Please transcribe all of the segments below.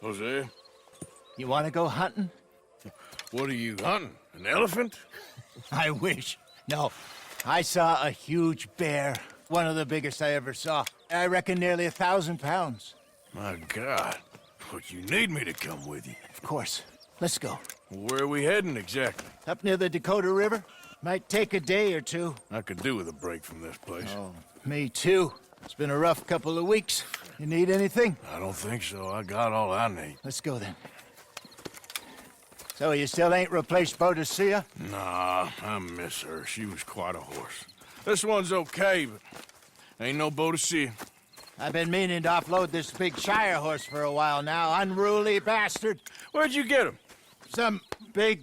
Jose, You want to go hunting? what are you hunting? An elephant? I wish. No, I saw a huge bear. One of the biggest I ever saw. I reckon nearly 1,000 pounds. My God. But you need me to come with you. Of course. Let's go. Where are we heading exactly? Up near the Dakota River. Might take a day or two. I could do with a break from this place. Oh, me too. It's been a rough couple of weeks. You need anything? I don't think so. I got all I need. Let's go then. So you still ain't replaced Boadicea? Nah, I miss her. She was quite a horse. This one's okay, but ain't no Boadicea. I've been meaning to offload this big Shire horse for a while now. Unruly bastard. Where'd you get him? Some big,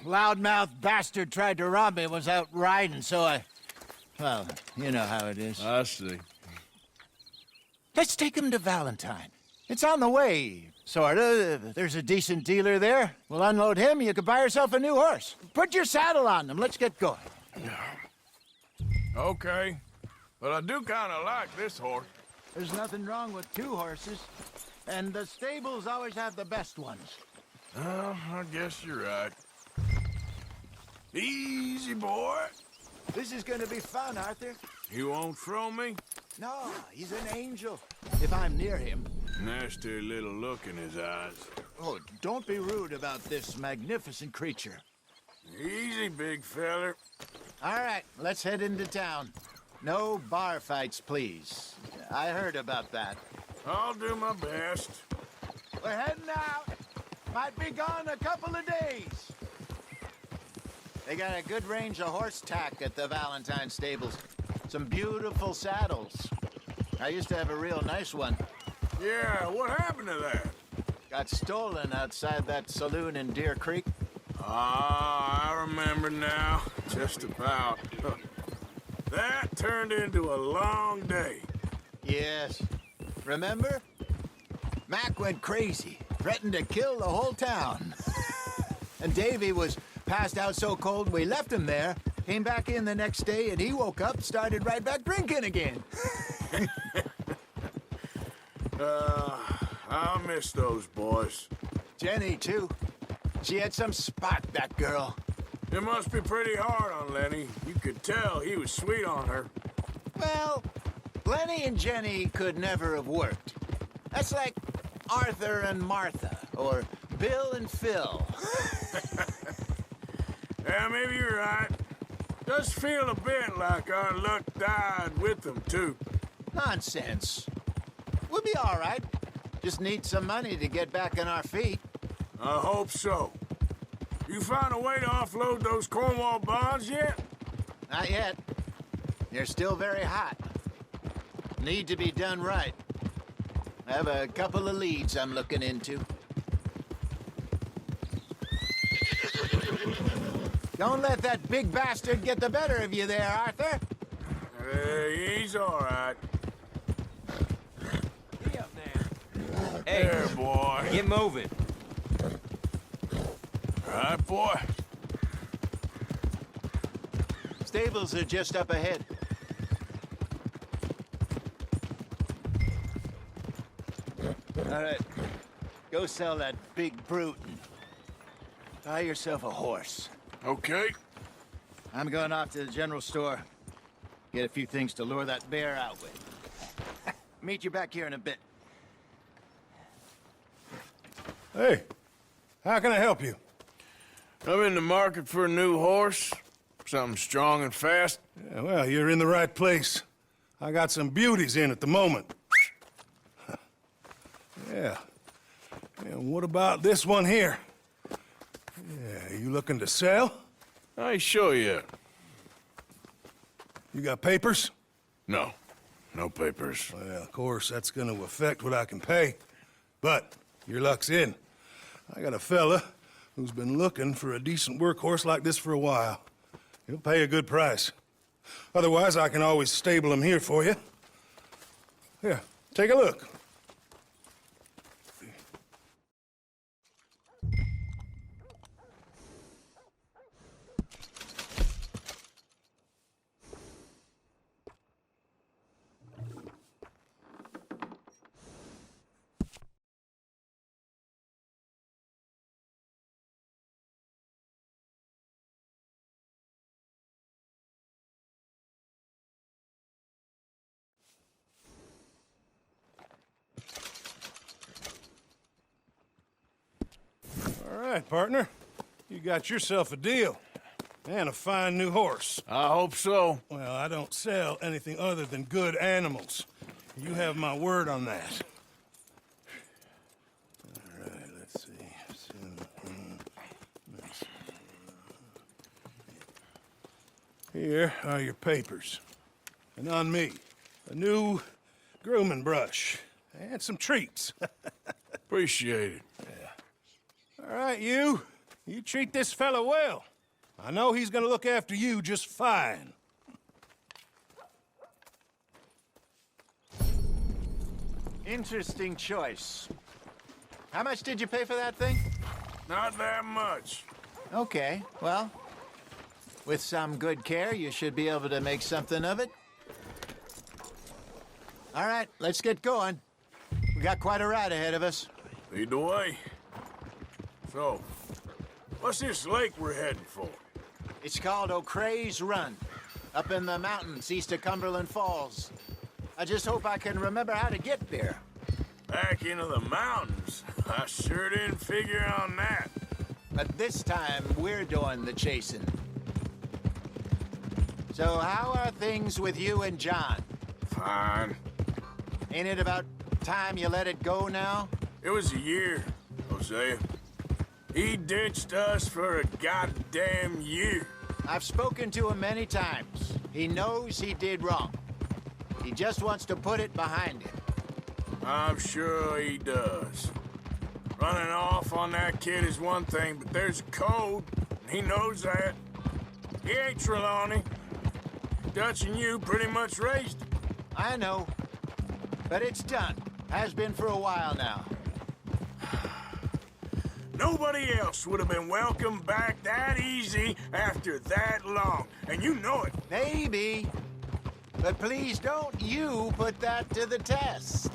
loudmouth bastard tried to rob me, was out riding, so I... Well, you know how it is. I see. Let's take him to Valentine. It's on the way, sorta. There's a decent dealer there. We'll unload him, you can buy yourself a new horse. Put your saddle on him, let's get going. Okay. But I do kind of like this horse. There's nothing wrong with two horses, and the stables always have the best ones. Well, I guess you're right. Easy, boy. This is gonna be fun, Arthur. You won't throw me? No, he's an angel. If I'm near him. Nasty little look in his eyes. Oh, don't be rude about this magnificent creature. Easy, big feller. All right, let's head into town. No bar fights, please. I heard about that. I'll do my best. We're heading out. Might be gone a couple of days. They got a good range of horse tack at the Valentine stables. Some beautiful saddles. I used to have a real nice one. Yeah, what happened to that? Got stolen outside that saloon in Deer Creek. Ah, I remember now. Just about. That turned into a long day. Yes. Remember? Mac went crazy, threatened to kill the whole town. And Davy was passed out so cold we left him there, came back in the next day, and he woke up, started right back drinking again. I'll miss those boys. Jenny, too. She had some spot, that girl. It must be pretty hard on Lenny. You could tell he was sweet on her. Well, Lenny and Jenny could never have worked. That's like Arthur and Martha, or Bill and Phil. Yeah, maybe you're right. Does feel a bit like our luck died with them, too. Nonsense. We'll be all right. Just need some money to get back on our feet. I hope so. You find a way to offload those Cornwall bonds yet? Not yet. They're still very hot. Need to be done right. I have a couple of leads I'm looking into. Don't let that big bastard get the better of you there, Arthur. He's all right. Be up there. Hey, There, boy. get moving. All right, boy. Stables are just up ahead. All right. Go sell that big brute and buy yourself a horse. Okay. I'm going off to the general store. Get a few things to lure that bear out with. Meet you back here in a bit. Hey, how can I help you? I'm in the market for a new horse. Something strong and fast. Yeah, well, you're in the right place. I got some beauties in at the moment. Yeah. And what about this one here? Yeah, you looking to sell? I ain't sure yet. You got papers? No. No papers. Well, of course, that's gonna affect what I can pay. But your luck's in. I got a fella who's been looking for a decent workhorse like this for a while. He'll pay a good price. Otherwise, I can always stable him here for you. Here, take a look. right, partner. You got yourself a deal. And a fine new horse. I hope so. Well, I don't sell anything other than good animals. You have my word on that. All right, let's see. Here are your papers. And on me, a new grooming brush and some treats. Appreciate it. All right, you. You treat this fella well. I know he's gonna look after you just fine. Interesting choice. How much did you pay for that thing? Not that much. Okay, well, with some good care, you should be able to make something of it. All right, let's get going. We got quite a ride ahead of us. Lead the way. So, what's this lake we're heading for? It's called O'Creagh's Run, up in the mountains east of Cumberland Falls. I just hope I can remember how to get there. Back into the mountains? I sure didn't figure on that. But this time, we're doing the chasing. So how are things with you and John? Fine. Ain't it about time you let it go now? It was a year, Hosea. He ditched us for a goddamn year. I've spoken to him many times. He knows he did wrong. He just wants to put it behind him. I'm sure he does. Running off on that kid is one thing, but there's a code, and he knows that. He ain't Trelawney. Dutch and you pretty much raised him. I know. But it's done. Has been for a while now. Nobody else would have been welcomed back that easy after that long, and you know it. Maybe. But please don't you put that to the test.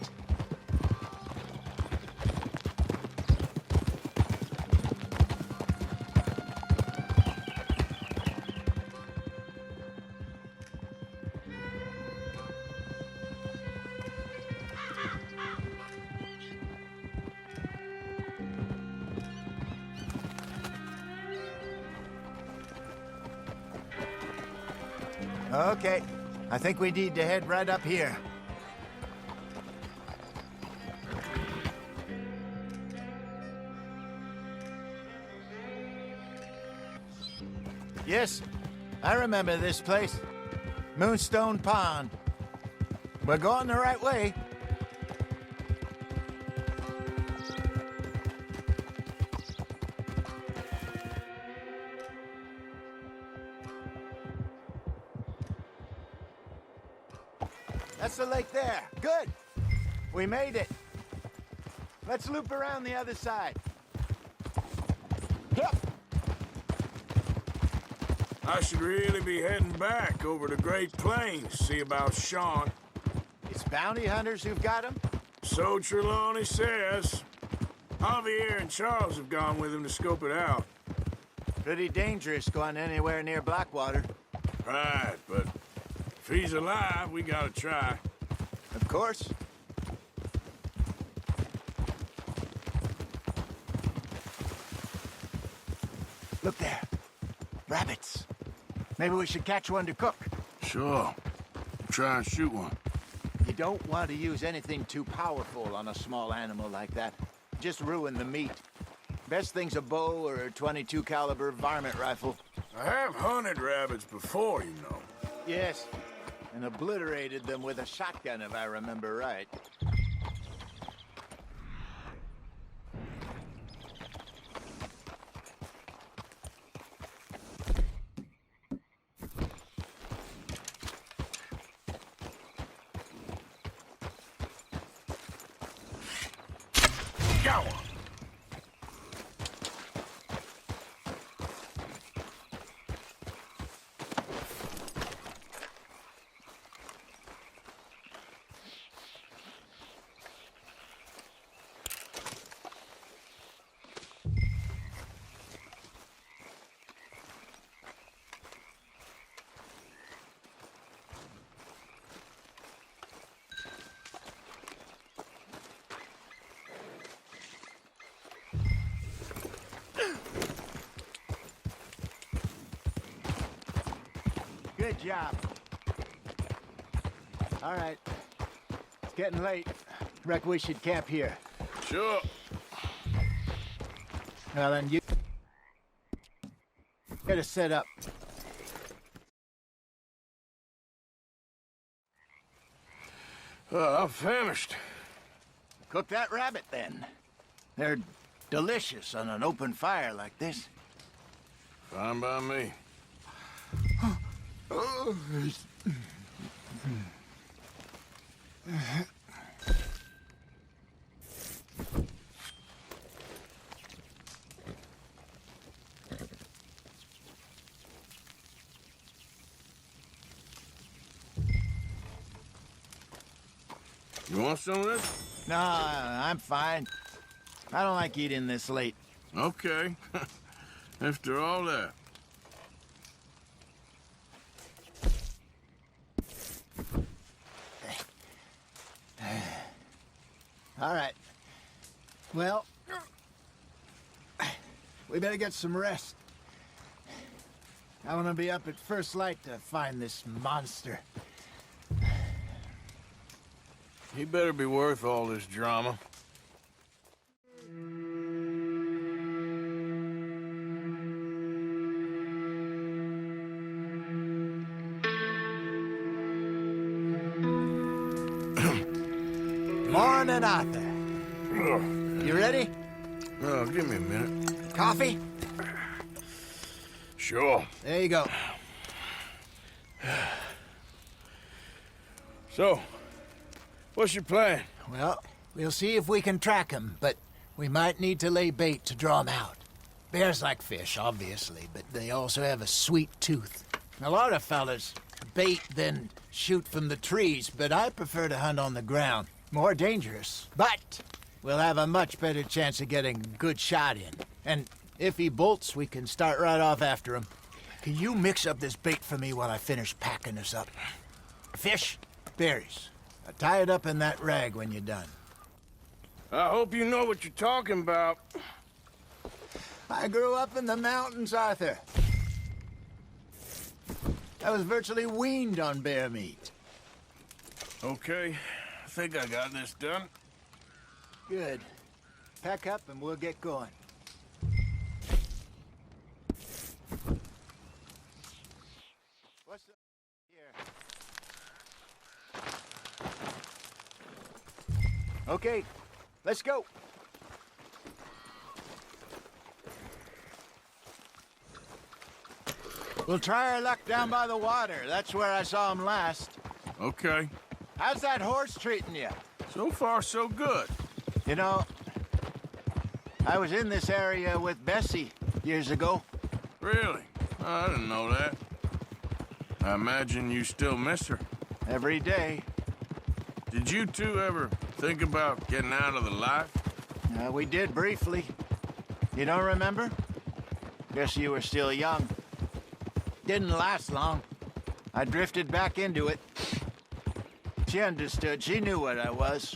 Okay, I think we need to head right up here. Yes, I remember this place. Moonstone Pond. We're going the right way. That's the lake there. Good. We made it. Let's loop around the other side. Yep. I should really be heading back over the Great Plains, see about Sean. It's bounty hunters who've got him? So Trelawney says. Javier and Charles have gone with him to scope it out. Pretty dangerous going anywhere near Blackwater. Right, but if he's alive, we gotta try. Of course. Look there. Rabbits. Maybe we should catch one to cook. Sure. Try and shoot one. You don't want to use anything too powerful on a small animal like that. Just ruin the meat. Best thing's a bow or a .22 caliber varmint rifle. I have hunted rabbits before, you know. Yes, and obliterated them with a shotgun if I remember right. Got one. Good job. All right. It's getting late. Reckon we should camp here. Sure. Well, then you get us set up. I'm famished. Cook that rabbit, then. They're delicious on an open fire like this. Fine by me. You want some of this? No, I'm fine. I don't like eating this late. Okay. After all that. All right. Well, we better get some rest. I want to be up at first light to find this monster. He better be worth all this drama. Morning, Arthur. You ready? Oh, give me a minute. Coffee? Sure. There you go. So, what's your plan? Well, we'll see if we can track him, but we might need to lay bait to draw him out. Bears like fish, obviously, but they also have a sweet tooth. A lot of fellas bait, then shoot from the trees, but I prefer to hunt on the ground. More dangerous, but we'll have a much better chance of getting a good shot in. And if he bolts, we can start right off after him. Can you mix up this bait for me while I finish packing this up? Fish, berries. Tie it up in that rag when you're done. I hope you know what you're talking about. I grew up in the mountains, Arthur. I was virtually weaned on bear meat. Okay, I think I got this done. Good. Pack up and we'll get going. What's up here? Okay, let's go. We'll try our luck down by the water. That's where I saw him last. Okay. How's that horse treating you? So far, so good. You know, I was in this area with Bessie years ago. Really? I didn't know that. I imagine you still miss her. Every day. Did you two ever think about getting out of the life? We did briefly. You don't remember? Guess you were still young. Didn't last long. I drifted back into it. She understood. She knew what I was.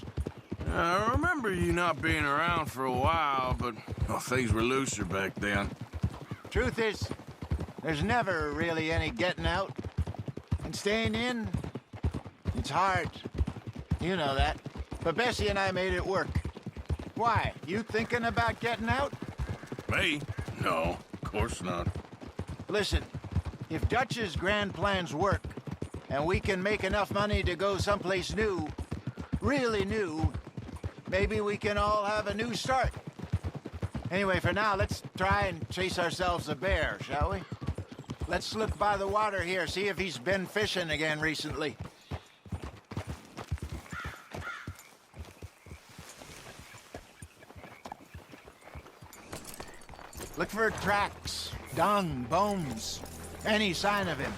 I remember you not being around for a while, but well, things were looser back then. Truth is, there's never really any getting out. And staying in, it's hard. You know that. But Bessie and I made it work. Why? You thinking about getting out? Me? No, of course not. Listen, if Dutch's grand plans work, and we can make enough money to go someplace new, really new, maybe we can all have a new start. Anyway, for now, let's try and chase ourselves a bear, shall we? Let's look by the water here, see if he's been fishing again recently. Look for tracks, dung, bones, any sign of him.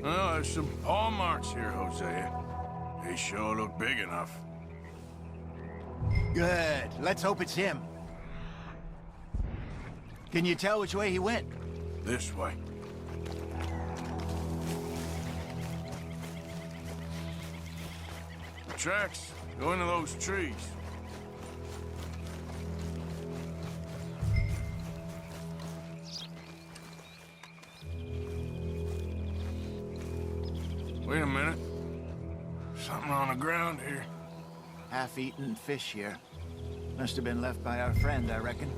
Well, there's some paw marks here, Hosea. They sure look big enough. Good. Let's hope it's him. Can you tell which way he went? This way. The tracks go into those trees. Wait a minute. Something on the ground here. Half-eaten fish here. Must have been left by our friend, I reckon.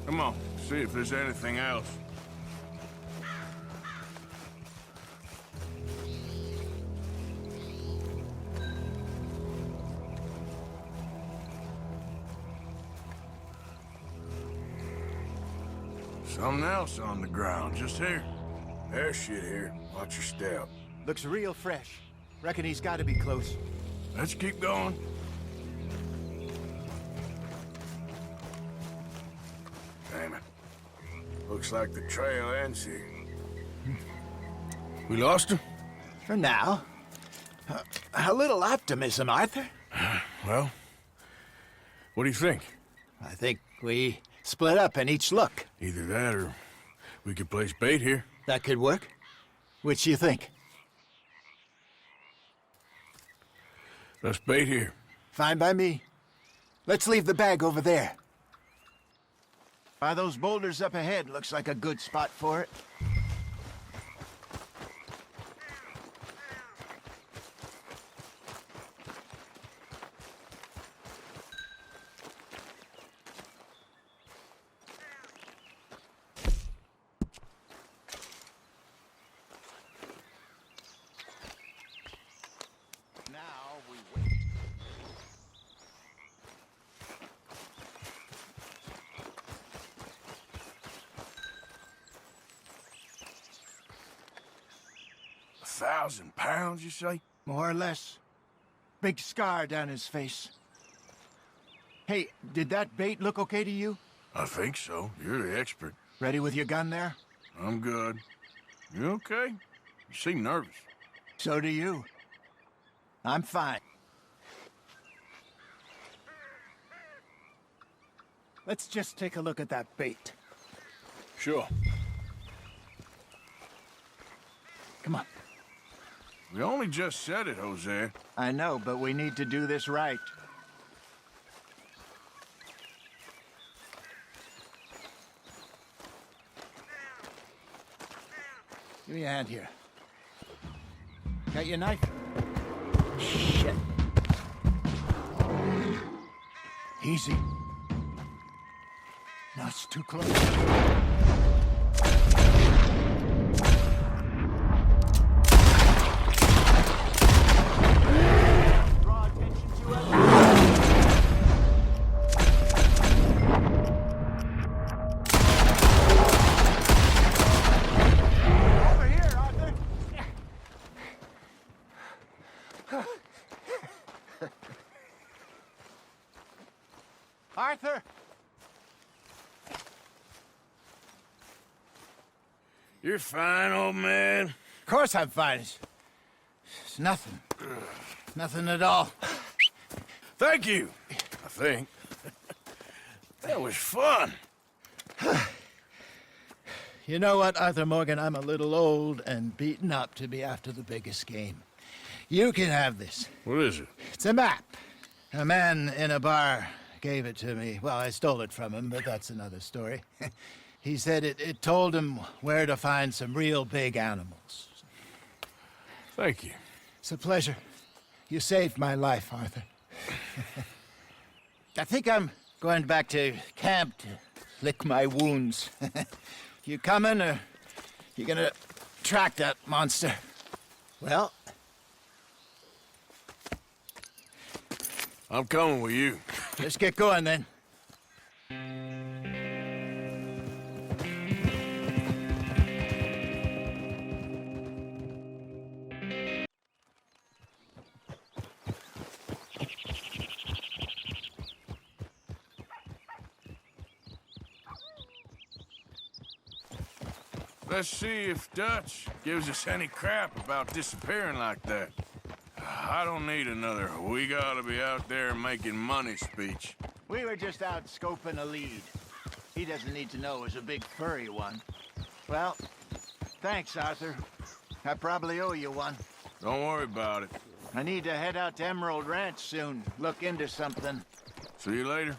Come on, see if there's anything else. Something else on the ground, just here. There's shit here. Watch your step. Looks real fresh. Reckon he's got to be close. Let's keep going. Damn it. Looks like the trail ends here. We lost him? For now. A little optimism, Arthur. Well, what do you think? I think we split up and each look. Either that or we could place bait here. That could work. Which you think? Let's bait here. Fine by me. Let's leave the bag over there. By those boulders up ahead, looks like a good spot for it. Now we wait. £1,000, you say? More or less. Big scar down his face. Hey, did that bait look okay to you? I think so. You're the expert. Ready with your gun there? I'm good. You okay? You seem nervous. So do you. I'm fine. Let's just take a look at that bait. Sure. Come on. We only just said it, Jose. I know, but we need to do this right. Give me a hand here. Got your knife? Shit. Easy. No, it's too close. Draw attention to it. Over here, Arthur. Arthur! You're fine, old man. Of course I'm fine. It's nothing. Nothing at all. Thank you, I think. That was fun. You know what, Arthur Morgan? I'm a little old and beaten up to be after the biggest game. You can have this. What is it? It's a map. A man in a bar gave it to me. Well, I stole it from him, but that's another story. He said it told him where to find some real big animals. Thank you. It's a pleasure. You saved my life, Arthur. I think I'm going back to camp to lick my wounds. You coming, or you gonna track that monster? Well, I'm coming with you. let's get going then. Let's see if Dutch gives us any crap about disappearing like that. I don't need another "we gotta be out there making money" speech. We were just out scoping a lead. He doesn't need to know it was a big furry one. Well, thanks, Arthur. I probably owe you one. Don't worry about it. I need to head out to Emerald Ranch soon. Look into something. See you later.